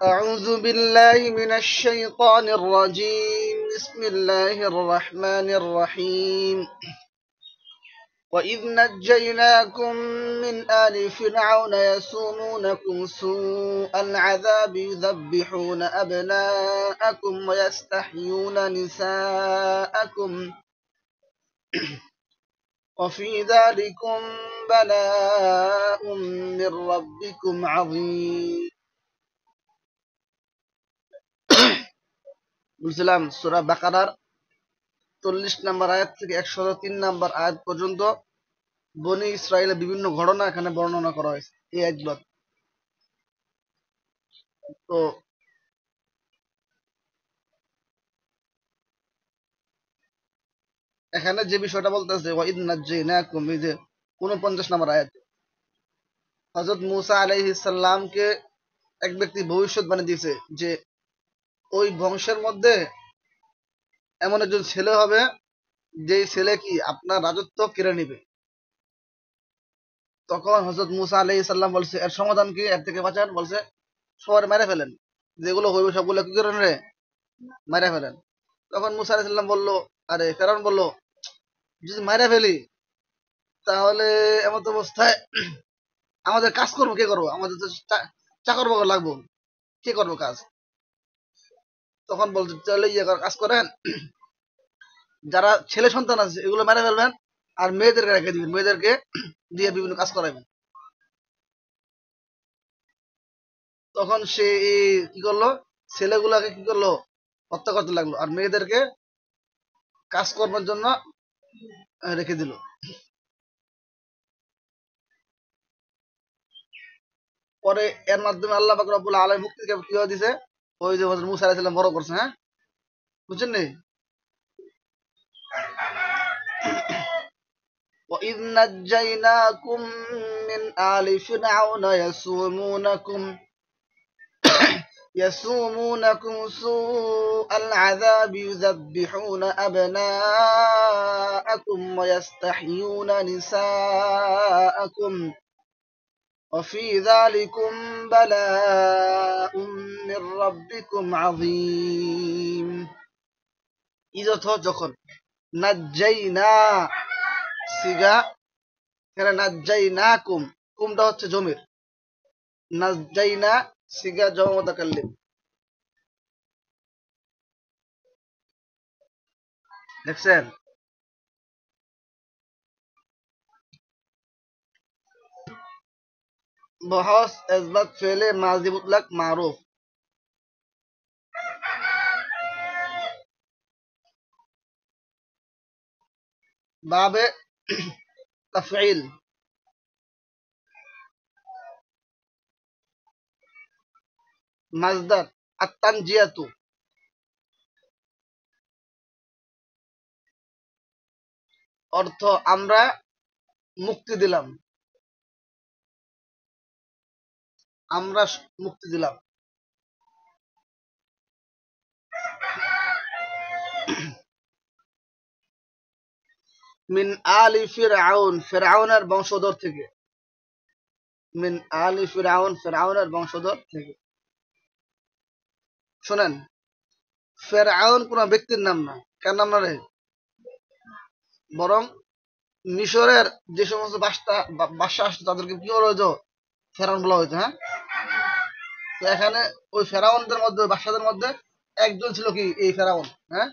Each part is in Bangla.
أعوذ بالله من الشيطان الرجيم. بسم الله الرحمن الرحيم. وإذ نجيناكم من آل فرعون يسومونكم سوء العذاب يذبحون أبناءكم ويستحيون نساءكم وفي ذلكم بلاء من ربكم عظيم. বুঝলাম সূরা বাকারার 40 নম্বর আয়াত থেকে 103 নম্বর আয়াত পর্যন্ত বনি ইসরায়েলের বিভিন্ন ঘটনা এখানে বর্ণনা করা হয়েছে এই আয়াতগুলো। তো এখানে যে বিষয়টা বলতেছে ওয়াইদ নাজ্জাইনাকুম, এই যে 49 নম্বর আয়াত, হযরত মূসা আলাইহিস সালামকে এক ব্যক্তি ভবিষ্যৎবাণী দিয়েছে যে ওই বংশের মধ্যে এমন একজন ছেলে হবে যেই ছেলে কি আপনার রাজত্ব কেড়ে নিবে। তখন হযরত মূসা আলাইহিস সালাম বলছে এর সমাধান কি, এর থেকে বাঁচান? বলছে সবার মেরে ফেলেন, যেগুলো হইবে সবগুলো কি করেন রে, মেরে ফেলেন। তখন মূসা আলাইহিস সালাম বলল, আরে ফেরাউন বলল যদি মেরে ফেলি তাহলে এমন তো অবস্থায় আমাদের কাজ করবো কে করবো, আমাদের তো চাকর বাকর লাগবো, কে করবো কাজ? তখন বলছে তাহলে ইয়ে কাজ করেন, যারা ছেলে সন্তান আছে এগুলো মেরে ফেলবেন আর মেয়েদেরকে রেখে দিবেন, মেয়েদেরকে দিয়ে বিভিন্ন কাজ করাবেন। তখন সে কি করলো, ছেলেগুলাকে কি করলো, হত্যা করতে লাগলো আর মেয়েদেরকে কাজ করবার জন্য রেখে দিল। পরে এর মাধ্যমে আল্লাহ পাক রব্বুল আলামিন মুক্তিকে কি হয়ে দিছে, ওই যে হযরত মূসা আলাইহিস সালাম বড় করছে। হ্যাঁ, বুঝছেন নি? وَإِذْ نَجَّيْنَاكُمْ مِنْ آلِ فِرْعَوْنَ يسومونكم سوء العذاب يذبحون أبناءكم ويستحيون نساءكم وفي ذلكم بلاء من ربكم عظيم. ইজত যখন নাজ্জাইনা সিগা, এখানে নাজ্জাইনাকুম, কুমটা হচ্ছে জমির, নাজ্জাইনা সিগা জমা মুতাকাল্লিম। দেখছেন? বহস ইসবাত ফেলে মাজি মুতলাক মারুফ। বাবে তাফঈল, মাজদার আত-তানজিয়াতু, অর্থ আমরা মুক্তি দিলাম, আমরা মুক্তি দিলাম। মিন আলি ফিরআউন, ফিরআউনের বংশধর থেকে, মিন আলি ফিরআউন, ফিরআউনের বংশধর থেকে। শোনেন, ফিরআউন কোন ব্যক্তির নাম না, কার নাম না রে, বরং মিশরের যে সমস্ত বাদশা আসতো তাদেরকে কি বলা হইতো, ফেরাউন বলা হইতো। হ্যাঁ, তো এখানে ওই ফেরাউনদের মধ্যে, বাদশাদের মধ্যে একজন ছিল কি এই ফেরাউন। হ্যাঁ,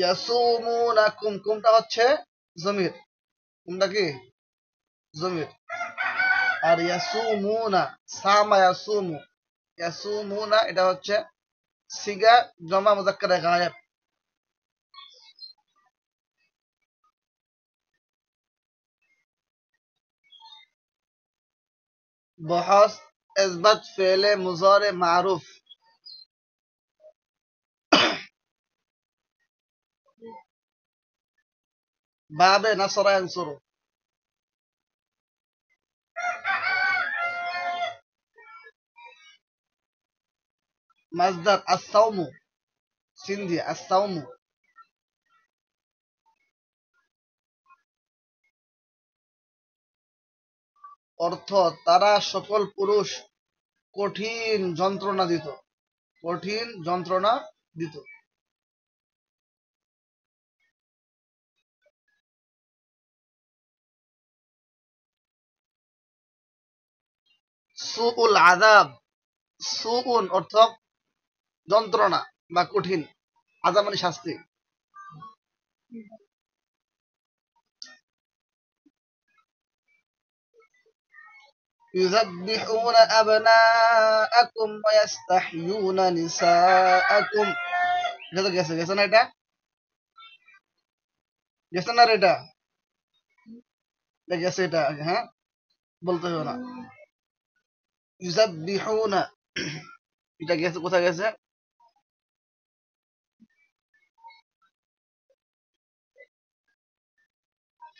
ইয়াসুমুনাকুম, কুমটা হচ্ছে জমির, কুমটা কি জমির, আর ইয়াসুমুনা সামা ইয়াসুমু, ইয়াসুমুনা এটা হচ্ছে সিগা জমা মুযাক্কারে গায়েব। বহস ইসবাত ফেলে মুজারে মারুফ, বাবে নাসরা ইয়ানসুরু, মাজদার আস-সাওমু, সিন দিয়ে আসাউমু, অর্থ তারা সকল পুরুষ কঠিন যন্ত্রণা দিত, কঠিন যন্ত্রণা দিত। সুউল আযাব, সুউন অর্থ যন্ত্রণা বা কঠিন, আযাব মানে শাস্তি। ইউযাব্বিহুনা আবনাআকুম ওয়া ইস্তাহইয়ুনা নিসাআকুম। এটা তো গেছে গেছে না, এটা গেছে না রে, এটা গেছে, এটা আগে, হ্যাঁ বলতে হবে না। ইউযাব্বিহুনা, এটা গেছে, কোথায় গেছে?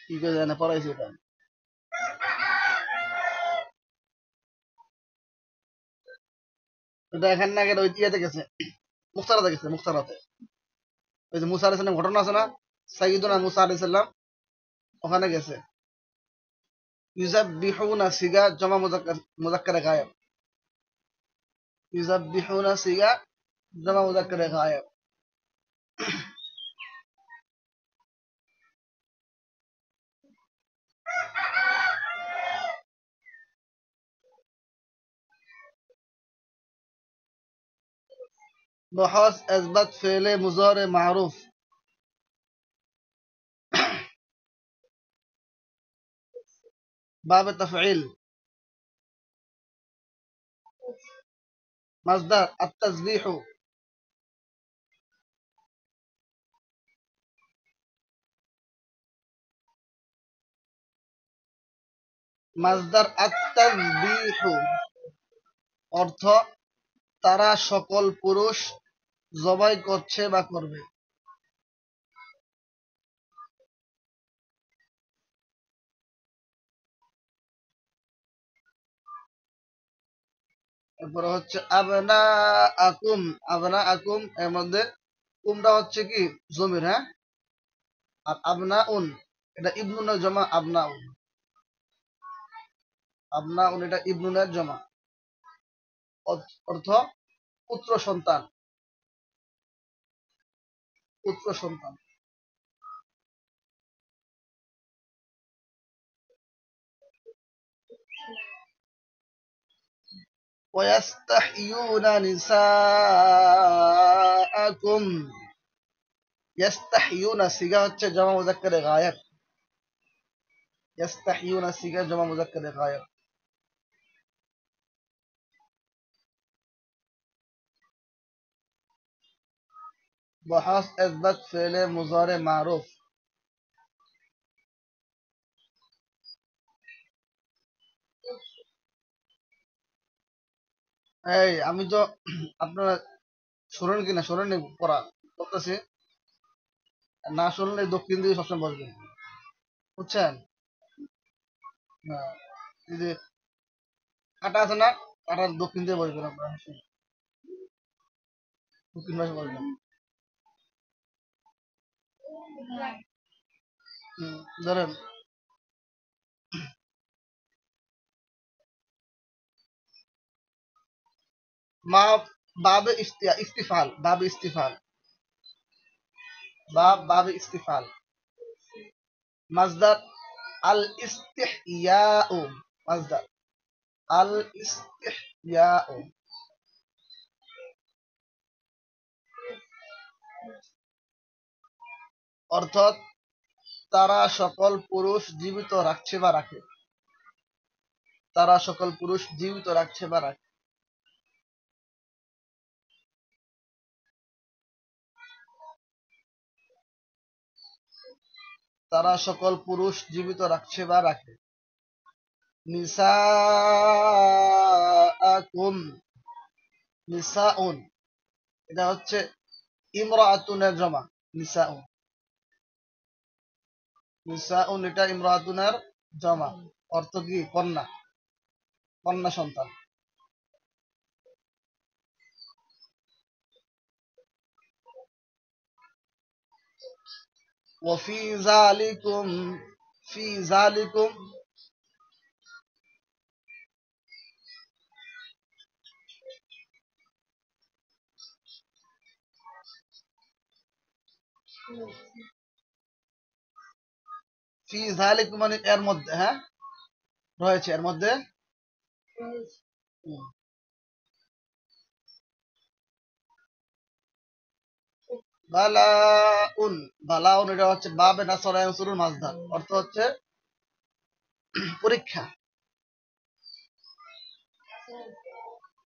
কি করে জানে, পড়াইছে এটা। এটা এখানে না গেলে ওই ইয়েতে গেছে, মুখতারাতে গেছে, মুখতারাতে। ওই যে মুসা আলাইহিস সালাম ঘটনা আছে না, সাইয়্যিদুনা মুসা আলাইহিস সালাম, ওখানে গেছে। ইউযাব্বিহুনা সিগা জমা মুযাক্কার, মুযাক্কারে গায়েব। ইউযাব্বিহুনা সিগা জমা মুযাক্কারে গায়েব। بحث اثبت فعل مضارع معروف. باب التفعيل. مصدر التسبيح. مصدر التسبيح অর্থ তারা সকল পুরুষ জবাই করছে বা করবে। এরপরে হচ্ছে আবনা আকুম। আবনা আকুম এর মধ্যে কুমটা হচ্ছে কি জমির, হ্যাঁ, আর আবনা উন এটা ইবনুনের জমা। আবনা উন, আবনা উন এটা ইবনুনের জমা, অর্থ পুত্র সন্তান, পুত্র সন্তান। ويستحيون نساءكم। ইয়াস্তাহিয়ুনা সিগা হচ্ছে জমা মুযাক্কারে গায়েব। ইয়াস্তাহিয়ুনা সিগা জমা মুযাক্কারে গায়েব। বহাস ইসবাত ফেলে মুজারে মারুফ। এই আমি তো আপনারা শোনেন কিনা, শোনেন পড়া করতেছি, না শুনলে দক্ষিণ দিকে সবসময় বসবেন, বুঝছেন? হ্যাঁ, এই যে কাটা আছে না, কাটার দক্ষিণ দিয়ে বসবেন আপনারা, দক্ষিণ পাশে বসবেন। ধরেন মা, বাব ইস্তিফাল, বাব ইস্তিফাল, বাব ইস্তিফাল। মাজদার আল ইস্তিহইয়াউ, মাজদার আল ইস্তিহইয়াউ, অর্থাৎ তারা সকল পুরুষ জীবিত রাখছে বা রাখে, তারা সকল পুরুষ জীবিত রাখছে বা রাখে। তারা সকল পুরুষ জীবিত রাখছে বা রাখে। নিসাআকুম, নিসাউন এটা হচ্ছে ইমরাতুনের জমা। নিসাউন, নিসাউন এটা ইমরাতুনের জমা, অর্থ কি কন্যা, কন্যা সন্তান। ওয়াফি যালিকুম, ফি যালিকুম, ফি যালিকুম মানে এর মধ্যে, হ্যাঁ রয়েছে এর মধ্যে। হুম। বালাউন, বালাউন এটা হচ্ছে বাবে নাসরা ইয়ানসুরুল মাজদার, অর্থ হচ্ছে পরীক্ষা।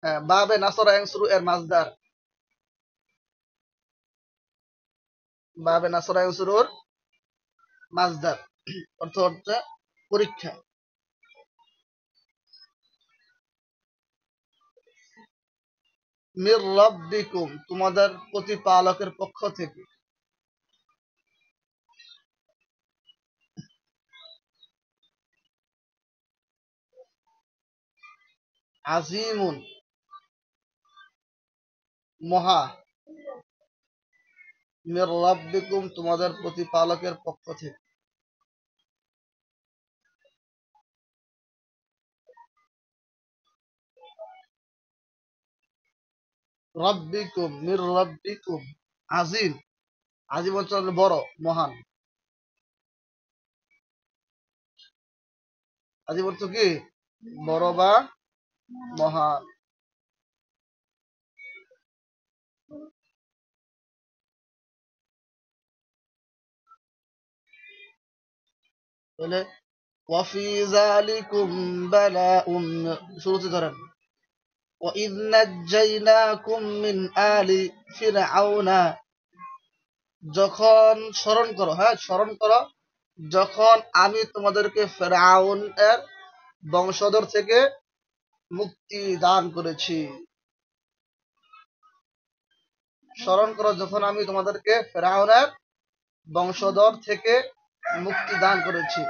হ্যাঁ, বাবে নাসরা ইয়ানসুরু এর মাজদার, বাবে নাসরা ইয়ানসুরুর মাজদার, অর্থ হচ্ছে পরীক্ষা। মির রাব্বিকুম তোমাদের প্রতিপালকের পক্ষ থেকে। আজিমুন মহা, মির রাব্বিকুম তোমাদের প্রতিপালকের পক্ষ থেকে। রাব্বিকুম মির রাব্বিকুম, আজিম, আজিম হচ্ছে বড় মহান। আজিম অর্থ কি? বড় বা মহান। তাহলে ওয়াফি যালিকুম বালাউম, শুরুতে ধরেন وَإِذْ نَجَّيْنَاكُمْ مِنْ آلِ فِرْعَوْنَ, যখন স্মরণ করো, হ্যাঁ স্মরণ করো, যখন আমি তোমাদেরকে ফেরাউন এর বংশধর থেকে মুক্তি দান করেছি। স্মরণ করো যখন আমি তোমাদেরকে ফেরাউনের বংশধর থেকে মুক্তি দান করেছি।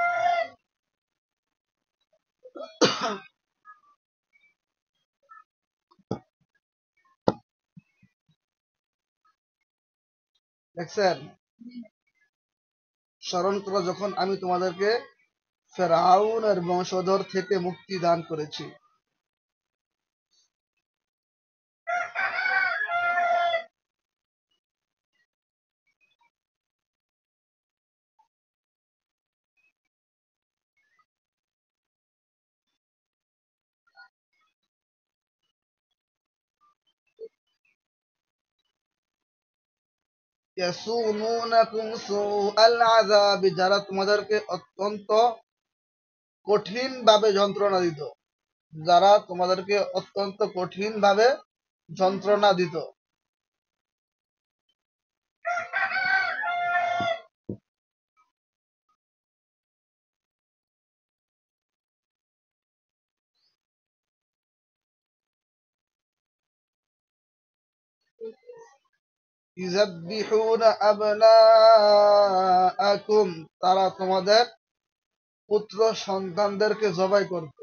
দেখছেন, স্মরণ করো যখন আমি তোমাদেরকে ফেরাউনের বংশধর থেকে মুক্তি দান করেছি। ইয়াসুমুনাকুম সুআল আযাব, যারা তোমাদেরকে অত্যন্ত কঠিন ভাবে যন্ত্রণা দিত, যারা তোমাদেরকে অত্যন্ত কঠিন ভাবে যন্ত্রণা দিত। ইযাববিহুনা আবনাআকুম, তারা তোমাদের পুত্র সন্তানদেরকে জবাই করত।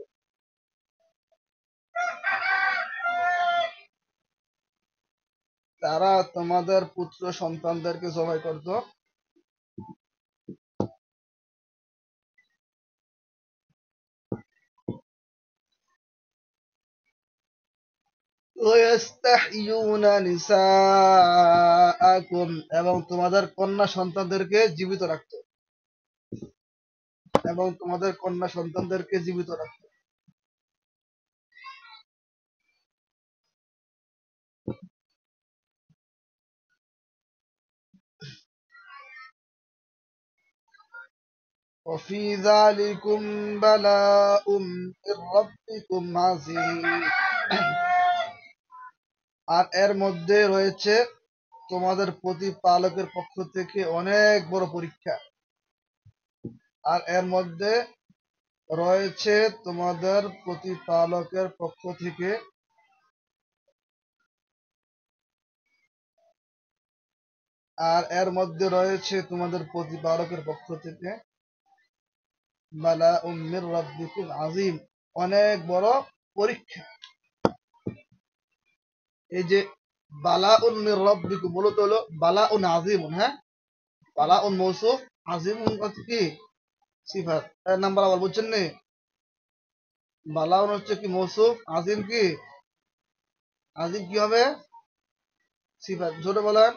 তারা তোমাদের পুত্র সন্তানদেরকে জবাই করত। ওয়াস্তাহইয়ুনা নিসাআকুম, এবং তোমাদের কন্যা সন্তানদেরকে জীবিত রাখত, এবং তোমাদের কন্যা সন্তানদেরকে জীবিত রাখত। وفي ذلكم بلاء من ربكم عظيم, আর এর মধ্যে রয়েছে তোমাদের প্রতিপালকের পক্ষ থেকে অনেক বড় পরীক্ষা। আর এর মধ্যে রয়েছে তোমাদের প্রতিপালকের পক্ষ থেকে, আর এর মধ্যে রয়েছে তোমাদের প্রতিপালকের পক্ষ থেকে বালাউম মির রাব্বিকুম আযীম, অনেক বড় পরীক্ষা। এই যে বালাউন মির রাব্বিকুম মূলত হলো বালাউন আযীমুন, হ্যাঁ বালাউন মৌসুফ, আজিমুন হচ্ছে কি সিফাত। এর নাম্বার আবার বুঝছেন নি? বালাউন হচ্ছে কি মৌসুফ, আজিম কি, আজিম কি হবে সিফাত। জোরে বলেন।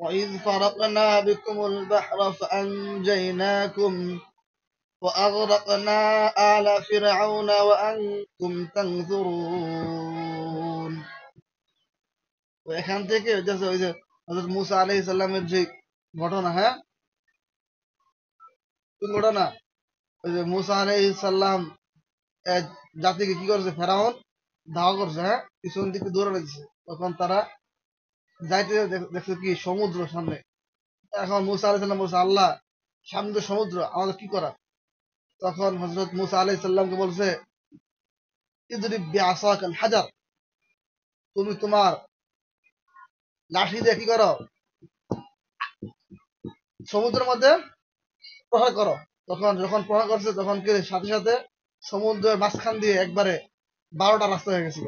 وإذ فرقنا بكم البحر فأنجيناكم وأغرقنا آل فرعون وأنتم تنظرون। তো এখান থেকে হইতেছে ওই যে হযরত মুসা আলাইহিস সালামের যে ঘটনা, হ্যাঁ কোন ঘটনা? ওই যে মুসা আলাইহিস সালাম এক জাতিকে কি করছে, ফেরাউন ধাওয়া করছে, হ্যাঁ পিছন দিকে দৌড়ে দিচ্ছে। তখন তারা যাইতে দেখছে কি সমুদ্র সামনে। এখন মুসা আলাইহিস সালাম বলছে, আল্লাহ সামনে তো সমুদ্র, আমাদের কি করা? তখন হযরত মুসা আলাইহিস সালামকে বলছে, ইদরিব বিআসাকাল হাজার, তুমি তোমার লাঠি দিয়ে কি করো, সমুদ্রের মধ্যে প্রহার করো। তখন যখন প্রহার করছে তখন কি সাথে সাথে সমুদ্রের মাঝখান দিয়ে একবারে 12টা রাস্তা হয়ে গেছিল।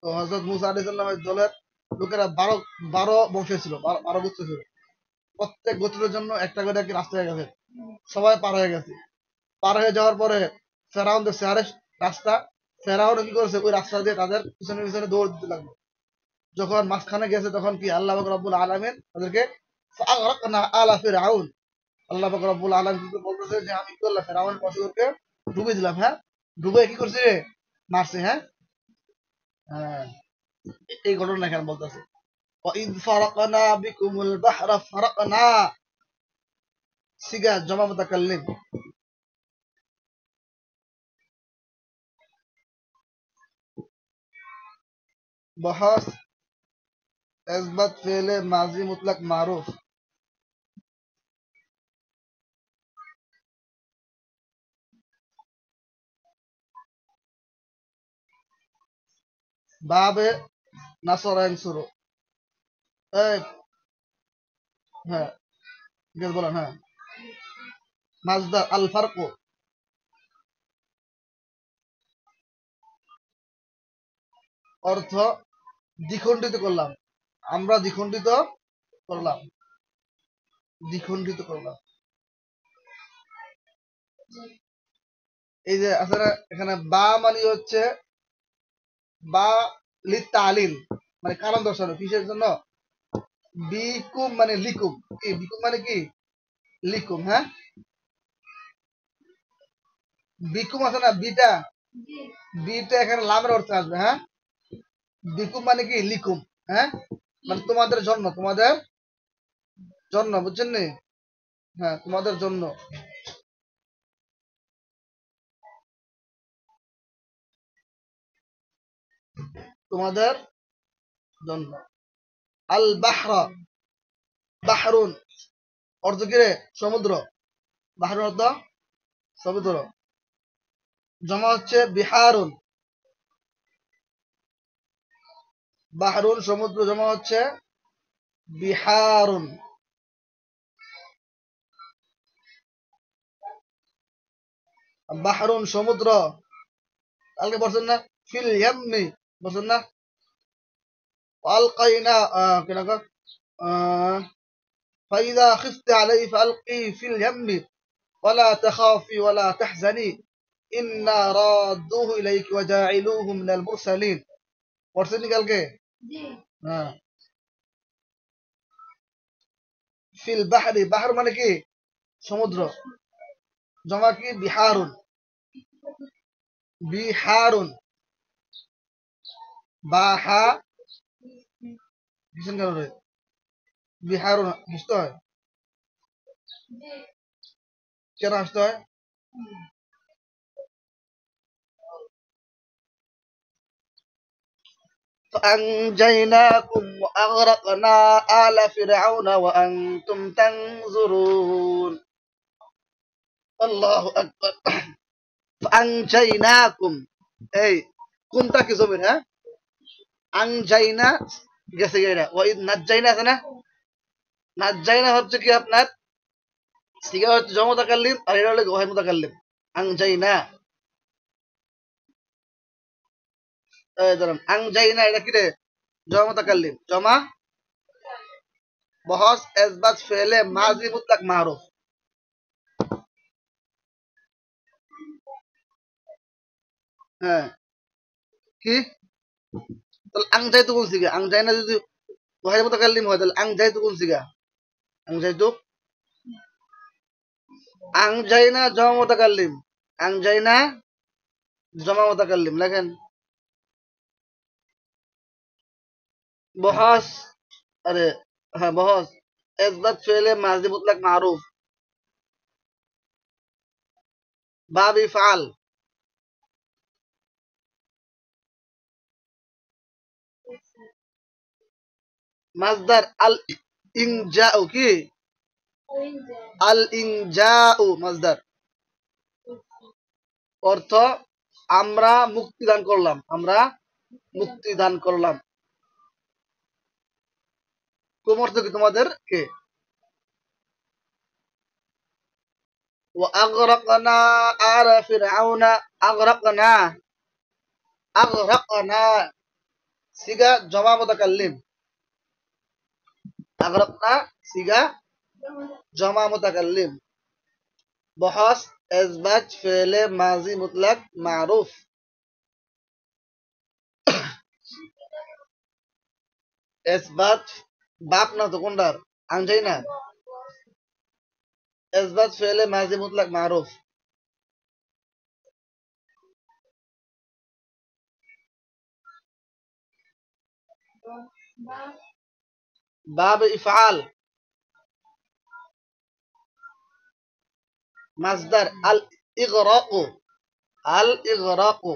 তো হযরত মুসা আলাইহিস সালামের দলের লোকেরা 12 বংশ ছিল, 12 গোত্র ছিল। প্রত্যেক গোত্রের জন্য একটা করে কি রাস্তা হয়ে গেছে, সবাই পার হয়ে গেছে। পার হয়ে যাওয়ার পরে ফেরাউন দেখছে আরে রাস্তা, ফেরাউন কি করেছে ওই রাস্তা দিয়ে তাদের পিছনে পিছনে দৌড় দিতে লাগলো। যখন মাঝখানে গেছে তখন কি আল্লাহ পাক রব্বুল আলামিন তাদেরকে ফাআগরাকনা আলা ফিরআউন, আল্লাহ পাক রব্বুল আলামিন কিন্তু বলতেছে যে আমি কি করলাম, ফেরাউনের বংশধরকে ডুবে দিলাম, হ্যাঁ ডুবে কি করছে, মারছে, হ্যাঁ হ্যাঁ এই ঘটনা এখানে বলতেছে। وإذ فرقنا بكم البحر فرقنا সিগা জমা মুতাকাল্লিম। বহস ইসবাত ফেলে মাজি মুতলাক মারুফ। বাবে নাসরা ইয়ানসুরু। এই হ্যাঁ ঠিক আছে বলেন, হ্যাঁ মাজদার আল ফারকু, অর্থ দ্বিখণ্ডিত করলাম, আমরা দ্বিখণ্ডিত করলাম, দ্বিখণ্ডিত করলাম। এই যে আসলে এখানে বা মানে হচ্ছে বা লিতালিল, মানে কারণ দর্শানো, কিসের জন্য, বিকুম মানে লিকুম, কি বিকুম মানে কি লিকুম, হ্যাঁ বিকুম আছে না বিটা, বিটা এখানে লামের অর্থে আসবে, হ্যাঁ বিকুম মানে কি লিকুম, হ্যাঁ মানে তোমাদের জন্য, তোমাদের জন্য, বুঝছেন নি, হ্যাঁ তোমাদের জন্য। তোমাদের জন্য। আল বাহরা, বাহরুন অর্থ কি রে, সমুদ্র, বাহরুন অর্থ সমুদ্র। জমা হচ্ছে বিহারুন, বাহরুন সমুদ্র, জমা হচ্ছে বিহারুন। বাহরুন সমুদ্র, কালকে বলছেন না ফিল ইয়াম্মি, বলছেন না আলকাইনা কেনা ফাইদা খিফতি আলাইহি ফালকি ফিল ইয়াম্মি ওয়ালা তাখাফি ওয়ালা তাহজানি ইন্না রাদ্দুহু ইলাইকি ওয়া জাইলুহু মিনাল মুরসালিন। পড়ছেন কালকে, হ্যাঁ ফিল বাহরি, বাহর মানে কি সমুদ্র, জমা কি বিহারুন, বিহারুন বাহা কিসের কারণে বিহারুন বুঝতে হয়, কেন আসতে হয়, فأنجيناكم وأغرقنا آل فرعون وأنتم تنظرون। الله أكبر। فأنجيناكم এই কোনটা কি জমির, হ্যাঁ আনজাইনা গেছে গেরা, ওই নাজ্জাইনা আছে না, নাজ্জাইনা হচ্ছে কি আপনার সিগা হচ্ছে জমা মুতাকাল্লিম আর এটা হলো ওয়াহিদ মুতাকাল্লিম। আনজাইনা এই ধরেন আংজাইনা, এটা কি রে? জমা মুতাকাল্লিম, জমা বহস ইসবাত ফেলে মাজি মুতলাক মারুফ। হ্যাঁ, কি তাহলে আংজাইতু কোন সিগা? আংজাইনা যদি ওয়াহিদ মুতাকাল্লিম হয় তাহলে আংজাইতু কোন সিগা? আংজাইতু, আংজাইনা জমা মুতাকাল্লিম, আংজাইনা জমা মুতাকাল্লিম লেখেন। বহস, আরে হ্যাঁ বহস ইসবাত ফেলে মাজি মুতলাক মারুফ, বাব ইফআল, মাসদার আল ইনজাউ, কি আল ইনজাউ মাসদার, অর্থ আমরা মুক্তি দান করলাম, আমরা মুক্তি দান করলাম। কোন অর্থ কি তোমাদের কে? ওয়া আগরাকনা আলা ফিরআউনা, আগরাকনা, আগরাকনা সিগা জমা মুতাকাল্লিম, আগরাকনা সিগা জমা মুতাকাল্লিম, বহস ইসবাত ফেলে মাজি মুতলাক মারুফ। ইসবাত বাপ না তো কোনটার? আনজাই না, ইসবাত ফেলে মাজি মুতলাক মারুফ, বাব ইফআল, মাসদার আল ইগরাকু, আল ইগরাকু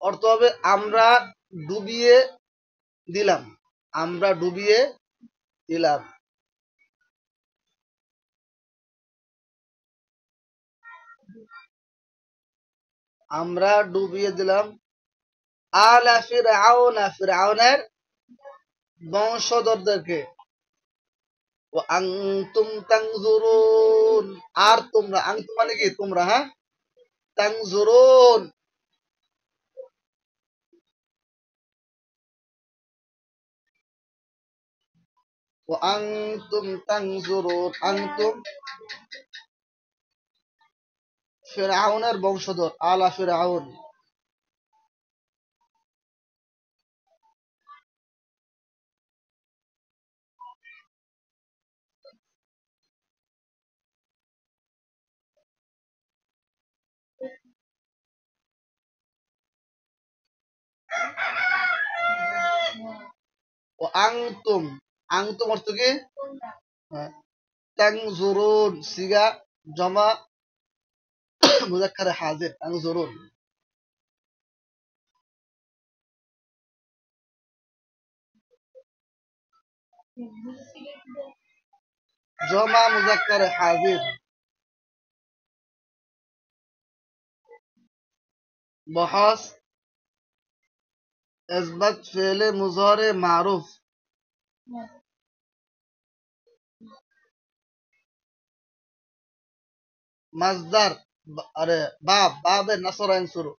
অর্থ হবে আমরা ডুবিয়ে দিলাম, আমরা ডুবিয়ে দিলাম। আমরা ডুবিয়ে দিলাম আলা ফিরআউনা, ফিরআউনের বংশধরদেরকে। ওয়া আনতুম তানজুরুন, আর তোমরা, আনতুম মানে কি তোমরা, হ্যাঁ, তানজুরুন ওয়া আনতুম তানজুরুন, আনতুম ফিরআউনের বংশধর, আলা ফিরআউন। ও আংতুম, আংতুম অর্থ কি? হ্যাঁ, তানজুরুন সিগা জমা মুজাক্কার হাজির, তানজুরুন জমা মুজাক্কার হাজির, বহস ইসবাত ফেলে মুজহরে মারুফ, মাসদার আরে বাব, বাবে নাসর আনসুরু,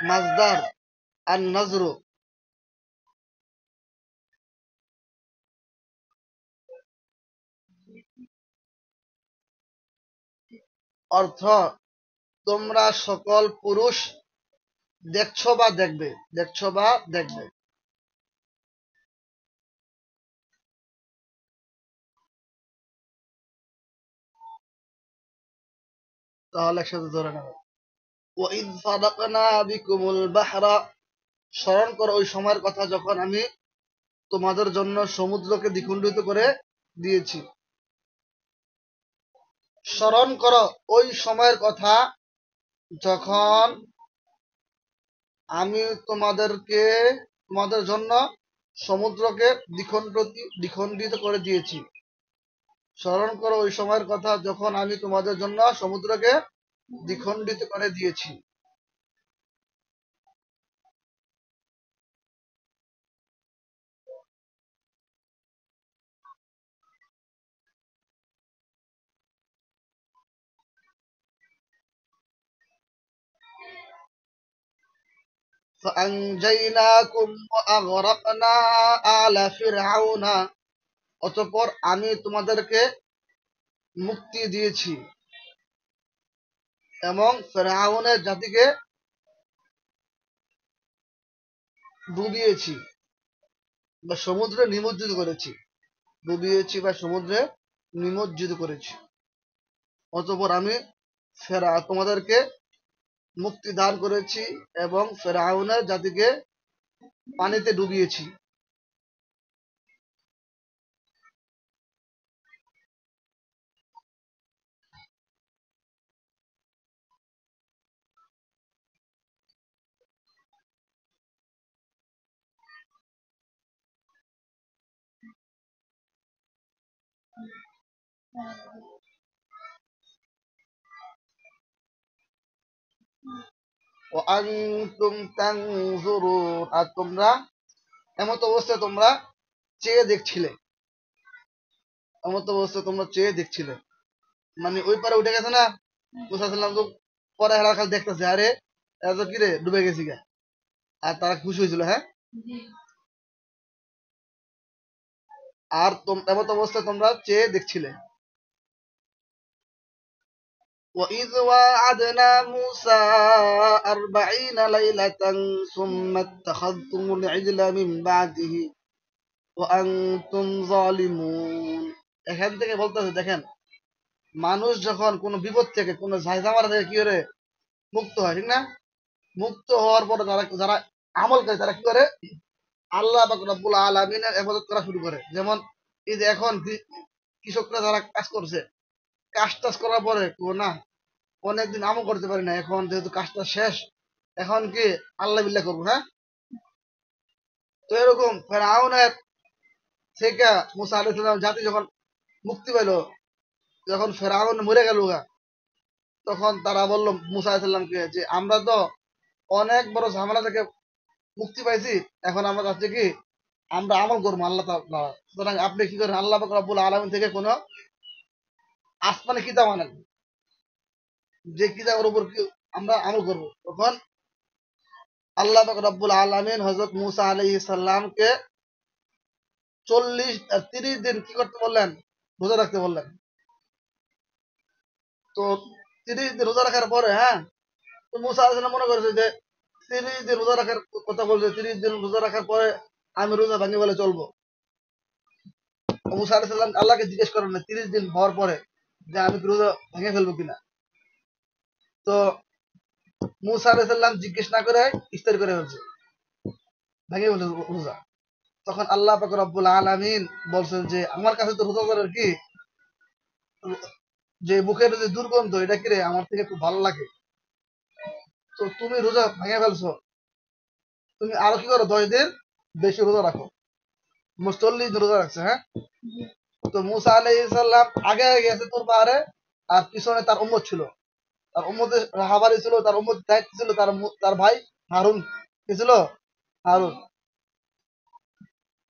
মাসদার আন নজরু, অর্থ তোমরা সকল পুরুষ দেখছো বা দেখবে, দেখছো বা দেখবে। তাহলে একসাথে ধরে নেবে। ওয়াইদ ফারাকনা বিকুমুল বাহরা, স্মরণ করো ওই সময়ের কথা যখন আমি তোমাদের জন্য সমুদ্রকে দ্বিখণ্ডিত করে দিয়েছি। স্মরণ করো ওই সময়ের কথা যখন আমি তোমাদের জন্য সমুদ্রকে দ্বিখণ্ডিত করে দিয়েছি। স্মরণ করো ওই সময়ের কথা যখন আমি তোমাদের জন্য সমুদ্রকে দ্বিখণ্ডিত করে দিয়েছি। فأنجيناكم وأغرقنا آل فرعون। অতঃপর আমি তোমাদেরকে মুক্তি দিয়েছি এবং ফেরাউনের জাতিকে ডুবিয়েছি বা সমুদ্রে নিমজ্জিত করেছি। ডুবিয়েছি বা সমুদ্রে নিমজ্জিত করেছি। অতঃপর আমি তোমাদেরকে মুক্তি দান করেছি এবং ফেরাউনের জাতিকে পানিতে ডুবিয়েছি। وأنتم تنظرون, আর তোমরা এমত অবস্থায় তোমরা চেয়ে দেখছিলে। এমত অবস্থায় তোমরা চেয়ে দেখছিলে মানে ওই পারে উঠে গেছে না মুসা সাল্লাম, তো পরে হেরা খালি দেখতেছে, আরে এত কি রে ডুবে গেছি গা। আর তারা খুশি হয়েছিল। হ্যাঁ, আর এমত অবস্থায় তোমরা চেয়ে দেখছিলে। وَإِذْ وَاعَدْنَا مُوسَى 40 لَيْلَةً ثُمَّ اتَّخَذْتُمُ الْعِجْلَ مِنْ بَعْدِهِ وَأَنْتُمْ ظَالِمُونَ। এখান থেকে বলতেছে, দেখেন, মানুষ যখন কোনো বিপদ থেকে, কোনো ঝামেলা থেকে কি করে মুক্ত হয়, ঠিক না? মুক্ত হওয়ার পরে যারা আমল করে তারা কি করে, আল্লাহ পাক রব্বুল আলামিনের ইবাদত করা শুরু করে। যেমন এই যে এখন কৃষকরা যারা কাজ করছে, কাজ টাজ করার পরে না অনেকদিন আমও করতে পারি না, এখন যেহেতু কাজটা শেষ, এখন কি আল্লাহ বিল্লাহ করবো। হ্যাঁ, তো এরকম ফেরাউনের থেকে মুসা আলাইহিস সালাম জাতি যখন মুক্তি পেল, যখন ফেরাউন মরে গেল, তখন তারা বলল মুসা আলাইহিস সালামকে যে আমরা তো অনেক বড় ঝামেলা থেকে মুক্তি পাইছি, এখন আমরা চাচ্ছি কি আমরা আমল করবো আল্লাহ তাআলা। সুতরাং আপনি কি করেন, আল্লাহ পাক রব্বুল আলামিন থেকে কোনো আসমানি কিতাব আনেন, যে কিতাবের উপর কি আমরা আমল করবো। তখন আল্লাহ পাক রব্বুল আলামিন হযরত মুসা আলাইহিস সালামকে 30 দিন কি করতে বললেন, রোজা রাখতে বললেন। তো 30 দিন রোজা রাখার পরে, হ্যাঁ, তো মুসা আলাইহিস সালাম মনে করেছে যে 30 দিন রোজা রাখার কথা বলছে, 30 দিন রোজা রাখার পরে আমি রোজা ভাঙি বলে চলবো। মুসা আলাইহিস সালাম আল্লাহকে জিজ্ঞেস করেন না 30 দিন হওয়ার পরে যে আমি কি রোজা ভেঙে ফেলবো কিনা। তো মুসা আলাইহিস সালাম জিজ্ঞেস না করে ইফতার করে ফেলছে, ভেঙে ফেলছে রোজা। তখন আল্লাহ পাক রব্বুল আলামিন বলছেন যে আমার কাছে তো রোজাদারের কি যে মুখের যে দুর্গন্ধ, এটা কি রে আমার থেকে খুব ভালো লাগে। তো তুমি রোজা ভেঙে ফেলছো, তুমি আরো কি করো, 10 দিন বেশি রোজা রাখো। 40 দিন রোজা রাখছে। হ্যাঁ, তো মুসা আলাইহিস সালাম আগে গেছে তোর পাহাড়ে, আর পিছনে তার উম্মত ছিল, তার উম্মতের রাহাবারি ছিল, তার উম্মত দায়িত্ব ছিল তার ভাই হারুন, কি ছিল, হারুন।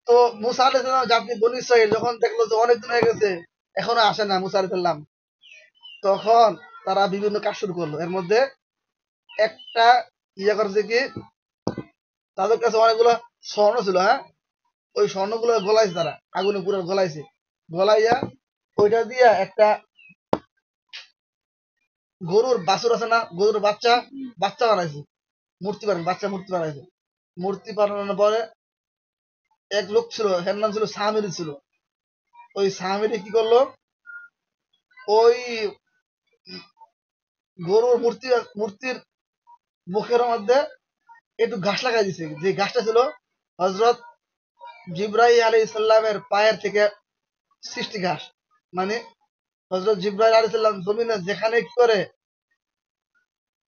তো মুসা আলাইহিস সালাম জাতি বনী ইসরাইল যখন দেখলো যে অনেকদিন হয়ে গেছে এখনো আসে না মুসা আলাইহিস সালাম, তখন তারা বিভিন্ন কাজ শুরু করলো। এর মধ্যে একটা করছে কি, তাদের কাছে অনেকগুলো স্বর্ণ ছিল। হ্যাঁ, ওই স্বর্ণগুলো গলাইছে, তারা আগুনে পুরো গলাইছে, গলাইয়া ওইটা দিয়া একটা গরুর বাছুর আছে না, গরুর বাচ্চা বাচ্চা বানাইছে, মূর্তি বানাইছে। মূর্তি বানানোর পরে এক লোক ছিল, এর নাম ছিল সামিরি ছিল। ওই সামিরি কি করলো, ওই গরুর মূর্তির মুখের মধ্যে একটু ঘাস লাগাই দিছে, যে ঘাসটা ছিল হজরত জিব্রাইল আলাইহিস সালামের পায়ের থেকে সৃষ্টি ঘাস। মানে হজরত জিব্রাইল আলাইহিস সালাম জমিনে যেখানে কি করে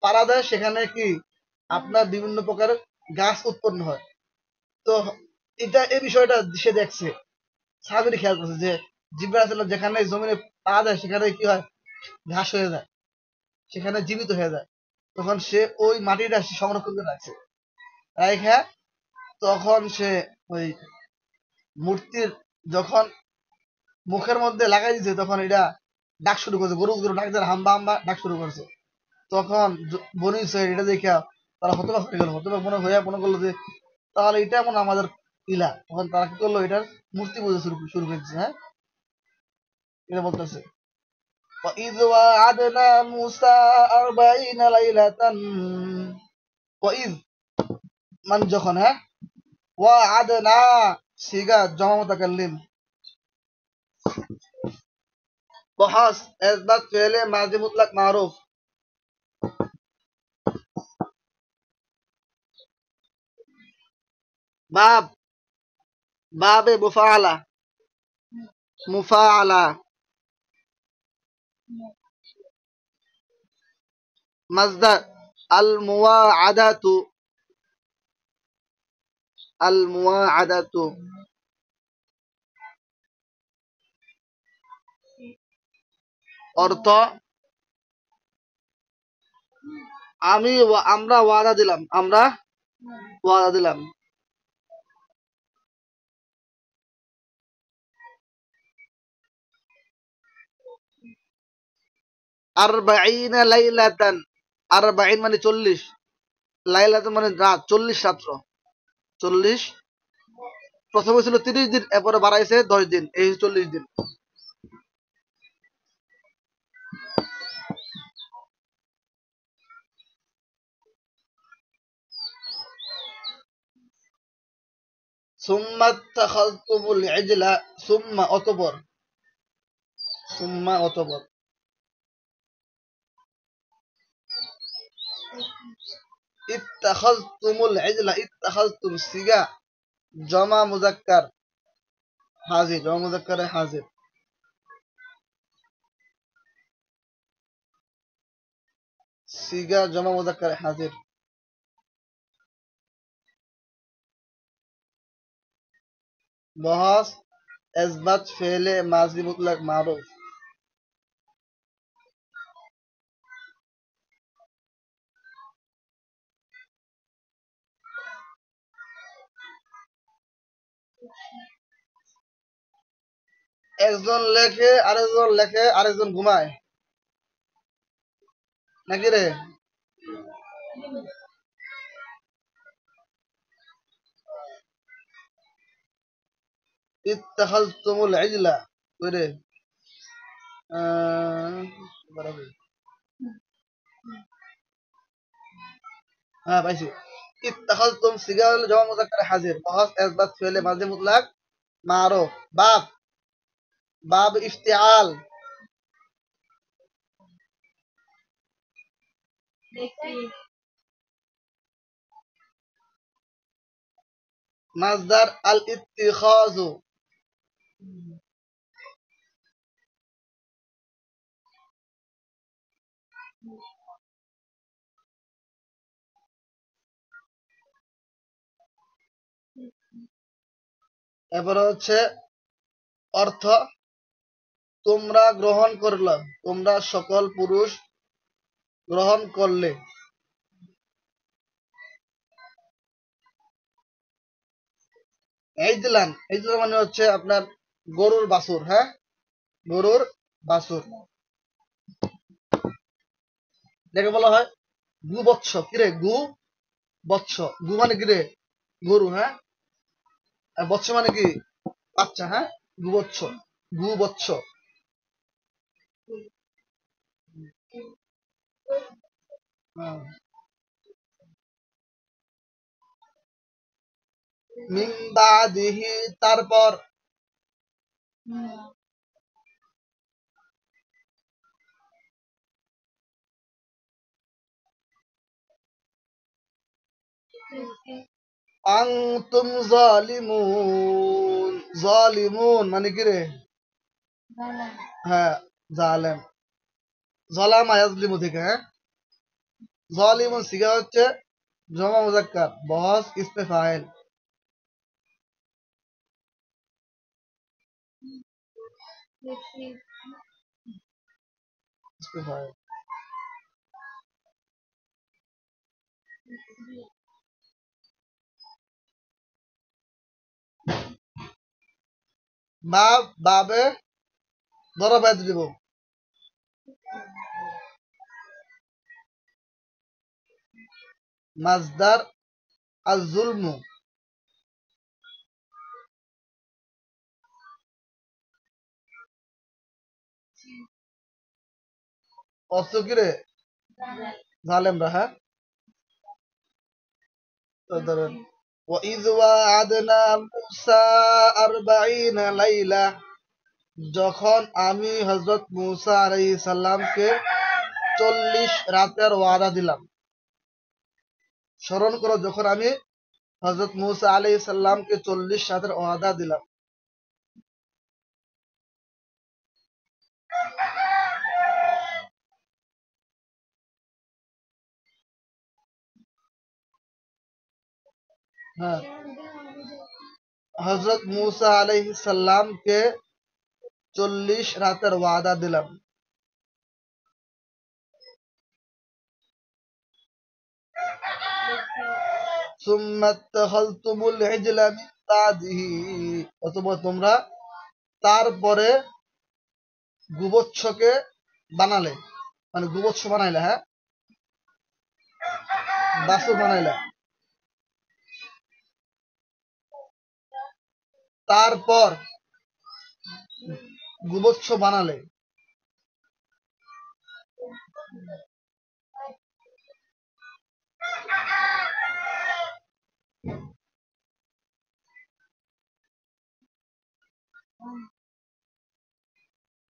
পাড়া দেয়, সেখানে কি আপনার বিভিন্ন প্রকারের গাছ উৎপন্ন হয়। তো এই বিষয়টা সে দেখছে, সাহাবীরা খেয়াল করছে যে জিব্রাইল আলাইহিস সালাম যেখানে জমিনে পা দেয় সেখানে কি হয়, ঘাস হয়ে যায়, সেখানে জীবিত হয়ে যায়। তখন সে ওই মাটিটা সে সংরক্ষণ করে রাখছে, রাইখা তখন সে ওই মূর্তির যখন মুখের মধ্যে লাগাই দিছে, তখন এটা ডাক শুরু করছে, গরু গরু ডাক দেয়, হাম্বা হাম্বা ডাক শুরু করছে। তখন বনি ইসরাইল এটা দেখা তারা হতবাক হয়ে গেল, হতবাক মনে হয়ে মনে করলো যে তাহলে এটা এমন আমাদের ইলা। তখন তারা কি করলো, এটার মূর্তি পূজা শুরু শুরু করেছে। হ্যাঁ, এটা বলতেছে وَإِذْ وَعَدْنَا مُوسَى 40 لَيْلَةً وَإِذْ মানে যখন, হ্যাঁ, وَعَدْنَا সিগা জমা মুতাকাল্লিম, বহাস ইসবাত ফেলে মাজি মুতলাক মারুফ, বাব বাবে মুফাআলা, মুফাআলা, মাজদার আল মুওয়াআদাতু, আল মুওয়াআদাতু, অর্থ আমরা ওয়াদা দিলাম, আমরা ওয়াদা দিলাম। আরবাঈনা লাইলাতান, আরবাঈন মানে 40, লাইলাতান মানে রাত, 40 রাত্র, 40। প্রথমে ছিল 30 দিন, এরপরে বাড়াইছে 10 দিন, এই 40 দিন। সুম্মা ইত্তাখাযতুমুল ইজলা, সুম্মা অতঃপর, সুম্মা অতঃপর, ইত্তাখাযতুমুল ইজলা, ইত্তাখাযতুম সিগা জমা মুযাক্কার হাজির, জমা মুযাক্কারে হাজির, সিগা জমা মুযাক্কারে হাজির। বহাস ইসবাত ফেলে মাজি মুতলাক মারুফ, একজন লেখে, আরেকজন লেখে, আরেকজন ঘুমায়, নাকি রে? ইত্তাখাযতুমুল ইজলা, ওই রে, বরাবর। হ্যাঁ পাইছি। ইত্তাখাযতুম সিগা হলো জমা মুযাক্কার হাজির, বহাস ইসবাত ফেলে মাজি মুতলাক মারুফ। বাব, বাব ইফতিআল, মাজদার আল ইত্তিখাযু, এরপরে হচ্ছে অর্থ তোমরা গ্রহণ করলে, তোমরা সকল পুরুষ গ্রহণ করলে। ইজলান, ইজলান মানে হচ্ছে আপনার গরুর বাছুর। হ্যাঁ, গরুর বাছুর, দেখে বলা হয় গুবৎস। কিরে গু বৎস, গু মানে কিরে গরু, হ্যাঁ, আর বৎস মানে কি বাচ্চা। হ্যাঁ, গুবৎস, গুবৎস। হ্যাঁ। মিন বাদিহি, তারপর, আনতুম জালিমুন, জালিমুন মানে কি রে? হ্যাঁ, জালেম, জালামা ইয়াজলিমু থেকে। হ্যাঁ, জালিমুন সিগা হচ্ছে জমা মুযাক্কার, বহাস ইসমে ফাইল, ইসমে ফাইল। বাব, বাবে দরবা দিব, মাজদার আজ-জুলমু। অস্ত্র কি রে? জালেমরা, হ্যাঁ। তো ধরেন وَإِذْ وَعَدْنَا مُوسَى 40 লাইলা, যখন আমি হযরত মূসা আলাইহিস সালামকে 40 রাতের ওয়াদা দিলাম। স্মরণ করো, যখন আমি হযরত মূসা আলাইহিস সালামকে 40 রাতের ওয়াদা দিলাম। হ্যাঁ, হযরত মূসা আলাইহিস সালামকে 40 রাতের ওয়াদা দিলাম। সুম্মা ইত্তাখাযতুমুল ইজলা মিন বাদিহি, অথবা তোমরা তারপরে গোবৎসকে বানালে, মানে গোবৎস বানাইলে, হ্যাঁ, বাছুর বানাইলে। তারপর গোবৎস বানালে।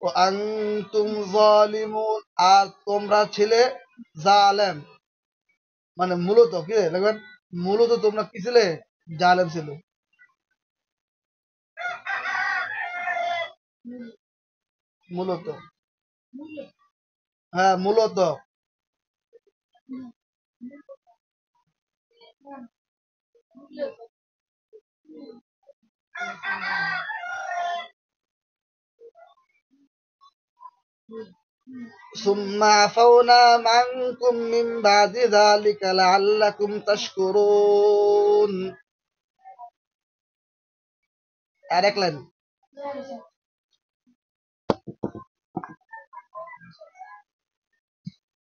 ও আনতুম যালিমুন, আর তোমরা ছিলে জালেম। মানে মূলত কি দেখবেন, মূলত তোমরা কি ছিলে? জালেম ছিল। মূলত, হ্যাঁ মূলত। সুম্মা আফাওনা আনকুম মিন বাদি যালিকা লাআল্লাকুম তাশকুরুন। আরেক লাইন,